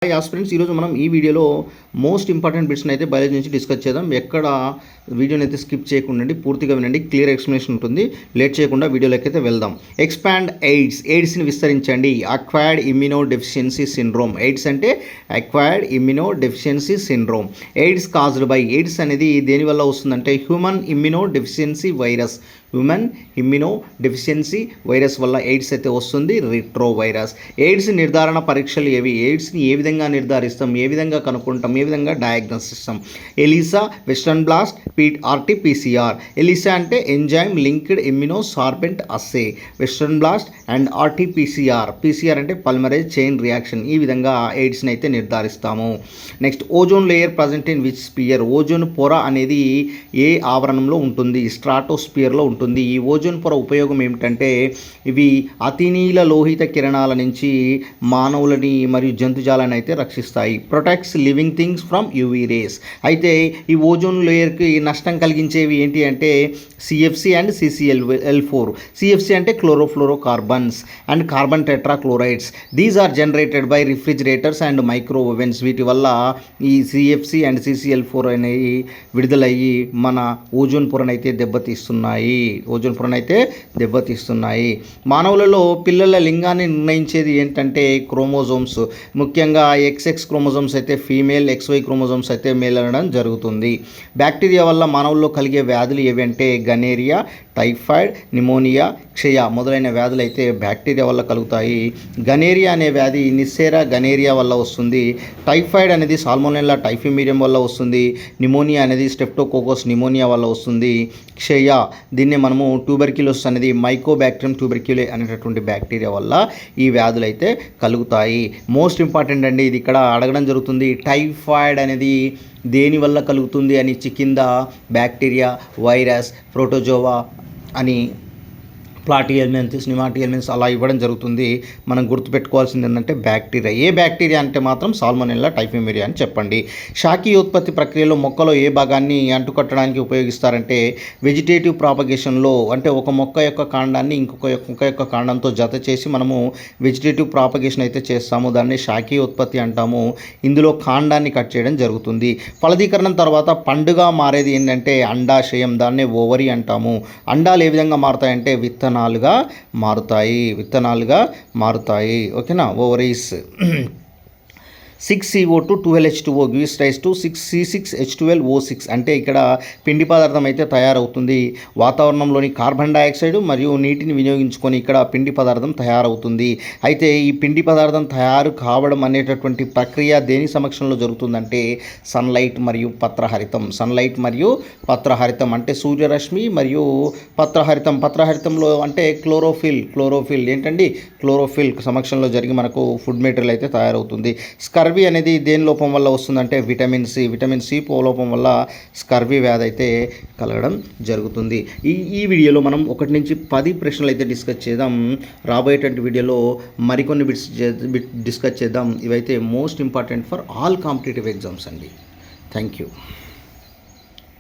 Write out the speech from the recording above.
Hi aspirants, ఈరోజు మనం ఈ వీడియోలో మోస్ట్ ఇంపార్టెంట్ బిట్స్ని అయితే బయాలజీ నుంచి డిస్కస్ చేద్దాం. ఎక్కడ వీడియోని అయితే స్కిప్ చేయకుండా పూర్తిగా వినండి, క్లియర్ ఎక్స్ప్లెనేషన్ ఉంటుంది. లేట్ చేయకుండా వీడియోలోకి అయితే వెళ్దాం. ఎక్స్పాండ్ ఎయిడ్స్ని విస్తరించండి. Acquired immunodeficiency syndrome. AIDS అంటే acquired immunodeficiency syndrome. AIDS caused by, AIDS అనేది దేనివల్ల వస్తుందంటే human immunodeficiency virus. Human immunodeficiency virus వల్ల ఎయిడ్స్ అయితే వస్తుంది, రిట్రో వైరస్. ఎయిడ్స్ నిర్ధారణ పరీక్షలు ఏవి? ఎయిడ్స్ని ఏ విధంగా నిర్ధారిస్తాం, ఏ విధంగా కనుక్కుంటాం, ఏ విధంగా డయాగ్నోస్ చేస్తాం? ELISA, western blast, RTPCR. ELISA అంటే enzyme linked immunosorbent assay. Western blast and RTPCR. PCR అంటే పల్మరేజ్ చైన్ రియాక్షన్. ఈ విధంగా ఎయిడ్స్ని అయితే నిర్ధారిస్తాము. Next, ozone layer present in which sphere. Ozone పొర అనేది ఏ ఆవరణంలో ఉంటుంది? స్ట్రాటోస్పియర్లో ఉంటుంది. ఈ ఓజోన్ పొర ఉపయోగం ఏమిటంటే ఇవి అతినీల లోహిత కిరణాల నుంచి మానవులని మరియు జంతుజాలాన్ని అయితే రక్షిస్తాయి. Protects living things from UV rays. అయితే ఈ ఓజోన్ లేయర్కి నష్టం కలిగించేవి ఏంటి అంటే సిఎఫ్సి అండ్ CCl4. సిఎఫ్సి అంటే chlorofluorocarbons and carbon tetrachlorides. These are generated by refrigerators and micro ovens. వీటి వల్ల ఈ సిఎఫ్సి అండ్ CCl4 అనేవి విడుదలయ్యి మన ఓజోన్ పొరనైతే దెబ్బతీస్తున్నాయి. మానవులలో పిల్లల లింగాన్ని నిర్ణయించేది ఏంటంటే క్రోమోజోమ్స్. ముఖ్యంగా XX క్రోమోజోమ్స్ అయితే ఫీమేల్, XY క్రోమోజోమ్స్ అయితే మేల్ అనడం జరుగుతుంది. బ్యాక్టీరియా వల్ల మానవుల్లో కలిగే వ్యాధులు ఏవి అంటే గనేరియా, టైఫాయిడ్, నిమోనియా, క్షయ మొదలైన వ్యాధులు అయితే బ్యాక్టీరియా వల్ల కలుగుతాయి. గనేరియా అనే వ్యాధి నిస్సేరా గనేరియా వల్ల వస్తుంది. టైఫాయిడ్ అనేది సాల్మోనెల్లా టైఫిమీరియం వల్ల వస్తుంది. నిమోనియా అనేది స్టెప్టోకోకస్ నిమోనియా వల్ల వస్తుంది. క్షయ దీన్ని మనము ట్యూబర్క్యులోసిస్ అనేది మైకోబాక్టీరియం ట్యూబర్క్యులే అనేటటువంటి బ్యాక్టీరియా వల్ల ఈ వ్యాధులు అయితే కలుగుతాయి. మోస్ట్ ఇంపార్టెంట్ అండి, ఇది ఇక్కడ అడగడం జరుగుతుంది. టైఫాయిడ్ అనేది దేని వల్ల కలుగుతుంది అని కింద బ్యాక్టీరియా, వైరస్, ప్రోటోజోవా అని ప్లాటిహెల్మింథస్, నిమాటిహెల్మింథస్ అలా ఇవ్వడం జరుగుతుంది. మనం గుర్తుపెట్టుకోవాల్సింది ఏంటంటే బ్యాక్టీరియా. ఏ బ్యాక్టీరియా అంటే మాత్రం సాల్మోనెల్లా టైఫిమీరియా అని చెప్పండి. శాఖీయోత్పత్తి ప్రక్రియలో మొక్కలో ఏ భాగాన్ని అంటుకట్టడానికి ఉపయోగిస్తారంటే వెజిటేటివ్ ప్రాపగేషన్లో, అంటే ఒక మొక్క యొక్క కాండాన్ని ఇంకొక మొక్క యొక్క కాండంతో జత చేసి మనము వెజిటేటివ్ ప్రాపగేషన్ అయితే చేస్తాము. దాన్ని శాఖీయోత్పత్తి అంటాము. ఇందులో కాండాన్ని కట్ చేయడం జరుగుతుంది. ఫలదీకరణం తర్వాత పండుగ మారేది ఏంటంటే అండాశయం, దాన్నే ఓవరీ అంటాము. అండాలు ఏ విధంగా మారుతాయంటే విత్తనాలుగా మారుతాయి. ఓకేనా, ovaries. 6CO2 12H2O gives rise to 6C6H12O6. అంటే ఇక్కడ పిండి పదార్థం అయితే తయారవుతుంది. వాతావరణంలోని కార్బన్ డైఆక్సైడ్ మరియు నీటిని వినియోగించుకొని ఇక్కడ పిండి పదార్థం తయారవుతుంది. అయితే ఈ పిండి పదార్థం తయారు కావడం అనేటటువంటి ప్రక్రియ దేని సమక్షంలో జరుగుతుందంటే సన్లైట్ మరియు పత్రహరితం అంటే సూర్యరశ్మి మరియు పత్రహరితంలో అంటే క్లోరోఫిల్ ఏంటండి, క్లోరోఫిల్ సమక్షంలో జరిగి మనకు ఫుడ్ మెటీరియల్ అయితే తయారవుతుంది. స్కర్వీ అనేది దేని లోపం వల్ల వస్తుందంటే విటమిన్ సి లోపం వల్ల స్కర్వీ వ్యాధి అయితే కలగడం జరుగుతుంది. ఈ వీడియోలో మనం 1 నుంచి 10 ప్రశ్నలు అయితే డిస్కస్ చేద్దాం. రాబోయేటువంటి వీడియోలో మరికొన్ని బిట్స్ డిస్కస్ చేద్దాం. ఇవైతే most important for all competitive exams అండి. Thank you.